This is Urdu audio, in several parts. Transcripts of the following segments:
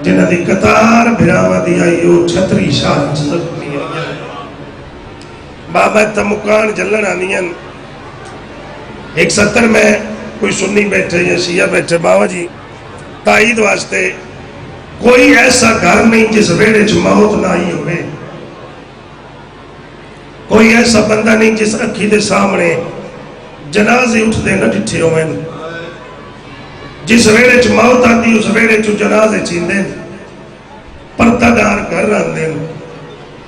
جنہ دی قطار بھراوا دی آئیو چھتری شاہ زخمی آئیو بابا تمکان جلن آنین 170 میں کوئی سنی بیٹھے یا شیعہ بیٹھے بابا جی تائید واسطے کوئی ایسا گھر نہیں جس ویڑے چ موت نہ آئی ہوئے کوئی ایسا بندہ نہیں جس اکھی دے سامنے جنازے اٹھ دے نہ ڈٹھے ہوئے جس ویڑے چ موت آتی اس ویڑے چ جنازے چین دیں پردہ دار گھر رہن دیں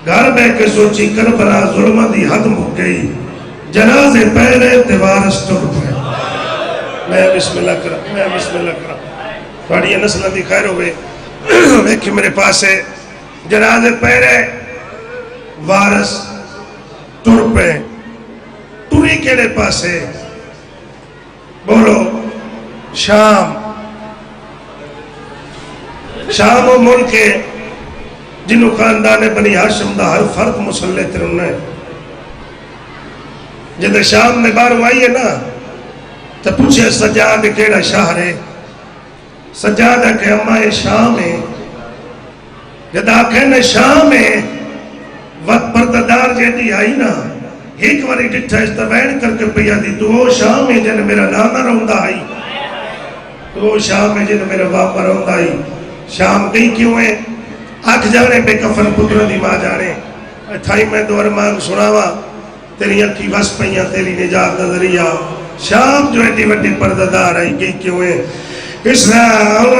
گھر بے کے سوچی کربلا ظلمہ دی حد مک گئی جنازے پہلے دیوارس ٹر پہ میں بسم اللہ کرا تھوڑی یہ نسلہ دی خیر ہوئے دیکھیں میرے پاس ہے جنازے پہلے وارس ٹر پہ ٹوری کیڑے پاس ہے بولو شام و ملک ہے جنہوں خاندان بنی ہاشم دا ہر فرق مسلح ترن ہے جدے شام میں بارو آئی ہے نا تو پوچھے سجاد کیڑا شہر ہے سجاد ہے کہ اماں شام ہے جد آکھیں شام ہے وقت پرددار جیدی آئی نا ایک واری ڈٹھا استوین کر کے پیا دی تو وہ شام ہے جن میرا نامہ روندہ آئی تو وہ شام ہے جن میرا واپا روندہ آئی شام گئی کیوں ہے آکھ جانے بے کفن پتر دی ماں جانے تھائی میں دو ارمان سناوا تیری اکھی بس پہیاں تیری نجات نظریہ شام جو ایڈی وڈی پرددار آئی گئی کیوں ہے اسلام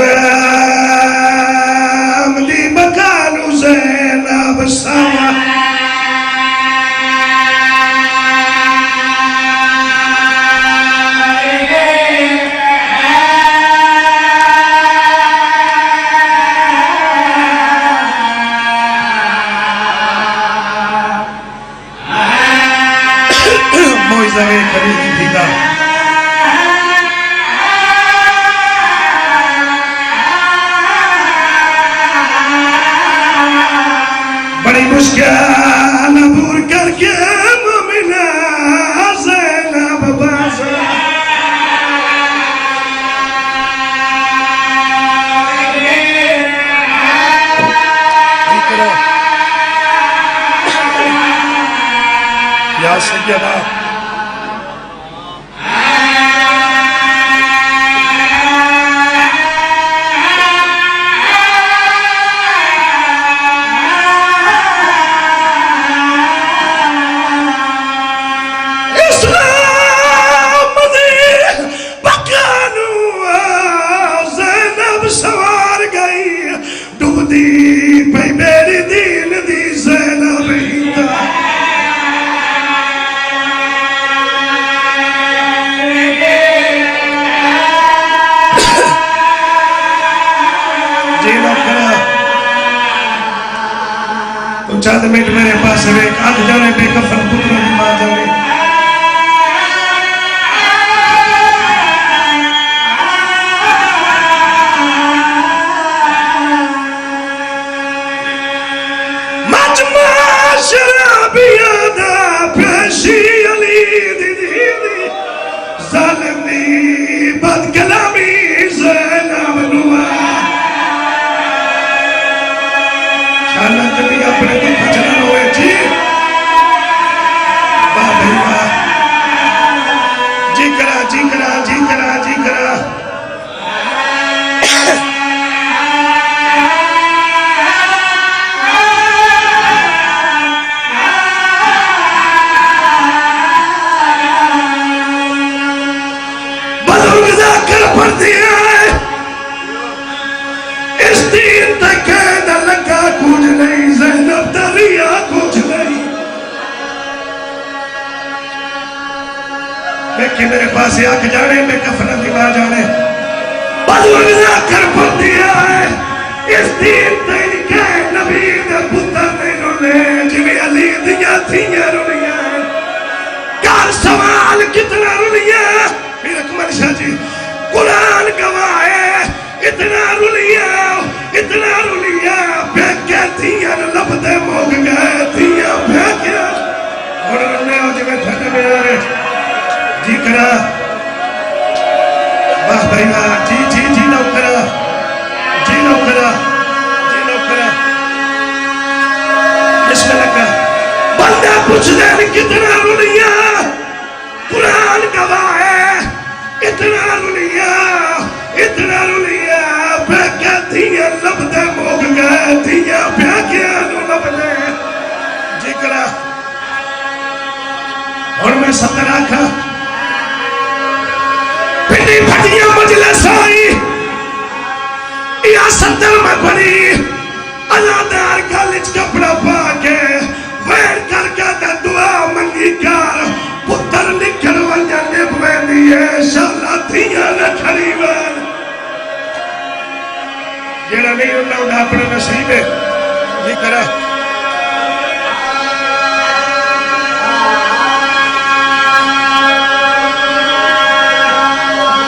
دی بکانو زینب سوا موئزہ خریدی تھی گا مشکل عبور کر کے مومنہ زینب بازا یا سیدہ چاند منٹ میرے پاس ہے آدھ جانے بے کفن پتر دی ماں جانے مجمع شرابیہ دا پیشی علی دی دی دی ظالمی بد کلامی زینب نوا شانت بھی اپنے کو پچھنا ہوئے جی بابا جی کرا جی کرا جی کرا جی کرا بزرگ ذاکر پر دیا ہے اس دین تک نہ لگا کچھ نہیں زینب دریا کچھ نہیں لیکن میرے پاس آکھ جانے میں کفن دیوا جانے بزرگ ذاکر پر دیا ہے اس دین تک نبی نے پتر نہیں رونے جویں علی دیا تھیاں رونیاں کار سوال کتنا رونیاں پھر اکمل شاہ جی قرآن گواہ ہے اتنا رولیا پھینکے تھیاں لب دے موگ گئے تھیاں پھینکے اور رولے ہو جو میں تھنے میں آرے جی کرا واہ بھائی واہ جی جی جی نو کرا کتنا رلیا قرآن گواہ ہے اتنا رلیا پہ کیا دھیاں لبدے موگ گئے دھیاں پہ کیا لبدے جکرہ اور میں صدر آکھا پھٹی پھٹیاں مجلس آئی یا صدر میں بڑی اللہ دار کالج کپڑا پاکے ویر کر کے دعا منگی کار پتر نکھر ونجا نبوے دیئے شالا دھیاں نہ کھڑی وان جیڑا نہیں ہوتا انہا اپنے نصیب ہے یہ کرا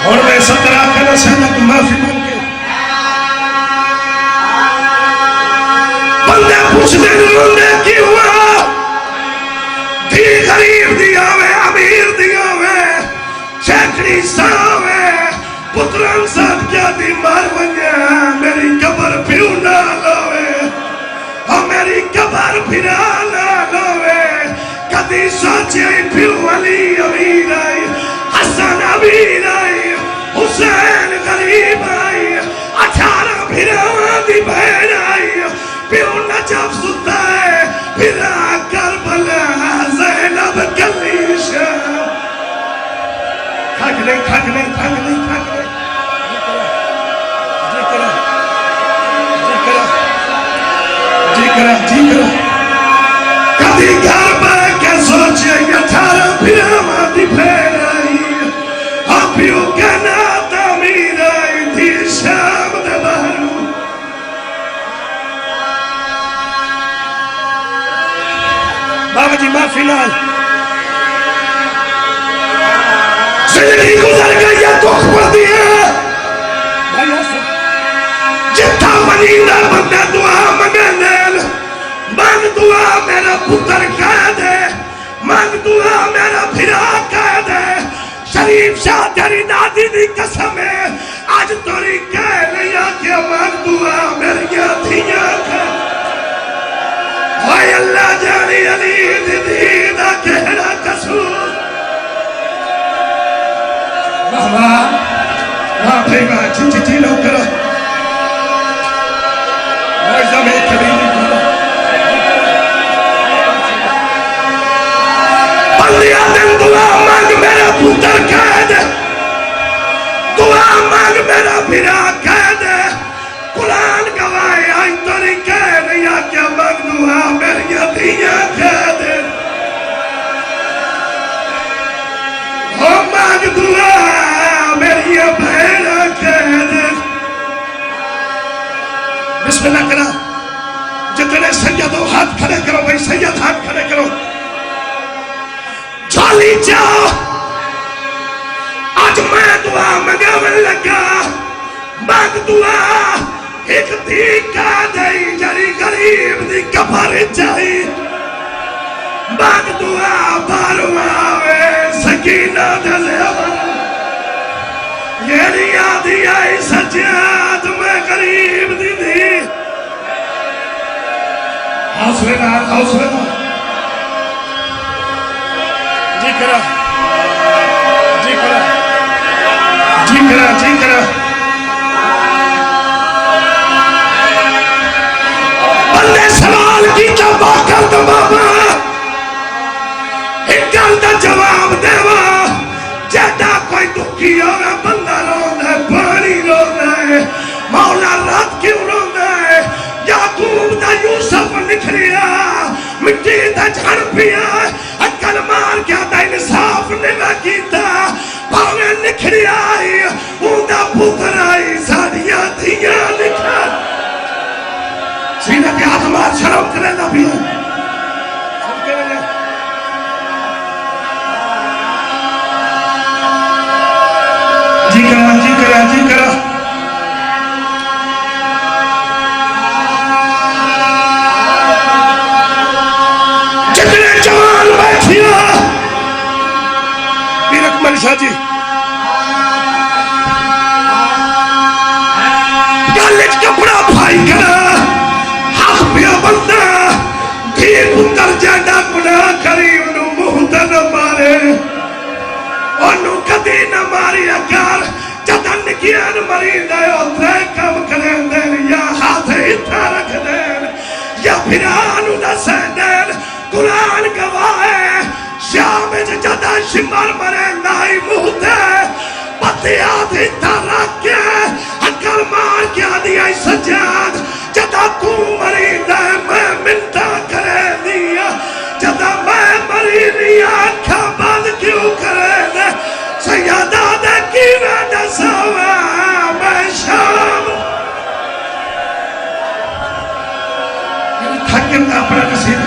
اور میں صدر آکھنا سیدت معافی مانگے بندے پوچھتے روندے کی ہوا دھی غریب دیا ہوئے امیر دیا ہوئے چیکڑی ساوے پتران ساتھ کیا دی مار بنیا میری قبر پیو نہ لوے اور میری قبر پھرا نہ لوے کدی سوچے پیو علی امیر آئی حسن امیر آئی حسین غریب آئی 18 پھرا دی بہن آئی پیو نجف ستا ہے پھرا کربلا زینب کلیشا تھک نہیں جی کرا کبھی گھر میں کے سوچے 18 پھرا دی بہن آئی اور پیو کہنا تعمیر آئی تھی شام دے بہرو بابا جی معافی لال زندگی گزر گئی ہے دکھ پر دیا جتا منیدہ بندہ دعا منگنل مانگ دعا میرا پتر کہہ دے مانگ دعا میرا بھرا کہہ دے شریف شاہ تیری دادی دی قسم ہے آج توری کہہ لیا کہ مانگ دعا میری دھیاں کہہ آئے اللہ جانی علی دیدہ کہنا قصور وہاں پھیگا چی لو کرا موجزہ میں کبھی بندیا دن دعا مانگ میرا پتر کہہ دے دعا مانگ میرا بھرا کہہ دے قرآن گواہے آئی توری کہہ لیا کیا مانگ دعا میری دھیاں کہہ دے او مانگ دعا میری بہنہ کہہ دے بسم اللہ کرا جتنے سیدوں ہاتھ کھڑے کرو بھائی سید ہاتھ کھڑے کرو جھولی جاؤ آج میں دعا منگاون لگا مانگ دعا ایک دی کا دائی جاری غریب دی کبھر جائی مانگ دعا بارو آوے سکینہ دلے یہ ریادی آئی سجاد میں غریب دی دی حوصلہ جی کرا بندے سوال کی جبا کر دو بابا ایک گل دا جواب دیوا جیدہ کوئی دکھی ہوگا بندہ رونا ہے پانی رونا ہے مولا رات کیوں رونا ہے یعقوب دا یوسف نکھریا مٹی دا جھڑ پیا اکل مار کیا دا انصاف نگا کیتا پاوے نکھریا آئی اون دا پتر آئی ساڑیاں دھیاں نکھا سینہ کے ہاتھ مار شرم کرے دا بھی جی کرا جتنے جوان بیٹھیا پیر اکمل شاہ جی گالج کپڑا بھائی کرا ہاتھ پیا بندہ دھی پتر جانا گناہ کری انہوں آئی سجاد جدا تو مرید ہے میں منتا کرے دیا جدا میں مرید یا آنکھا بند کیوں کرے دے سیادہ دے کی ویڈا سوا میں شام تھکن دا اپنا کسید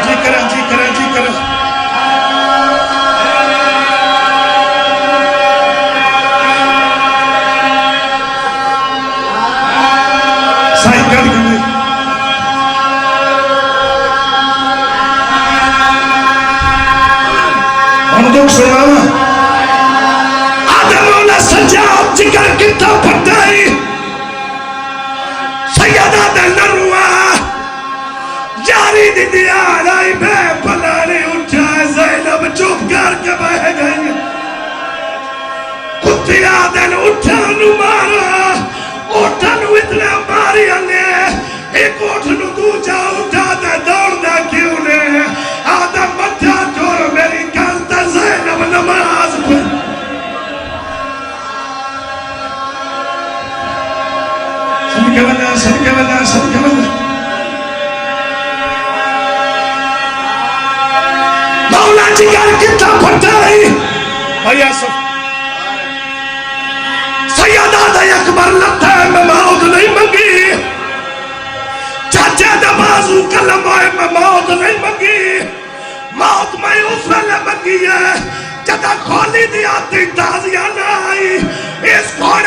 جی کرا سائی گل کرے ہم دکھ سنا آدم اولا سجاد جگر کتا پھٹائی سیدہ دل نروا جاری دی دیار آئی بے پلانی اٹھائے زینب چوپ کر کے بہ گئی کتی آدن اٹھانو مارا اٹھانو اتنے ماری آنے ایک اٹھنو دوجا اٹھا دے دوڑ دے کیوں نے آدم مٹھا چھوڑ میری کانتا زینب نماز پڑھ صدقہ بنا مولا جگر کتا پھٹائی بھائی سب سیدہ دے اکبر لتا ہے میں موت نہیں منگی چاچے دے بازو کلم ہوئے میں موت نہیں منگی موت میں اس ویلے منگی ہے جدا کھولی دی آتی تازیہ نہ آئی اس کو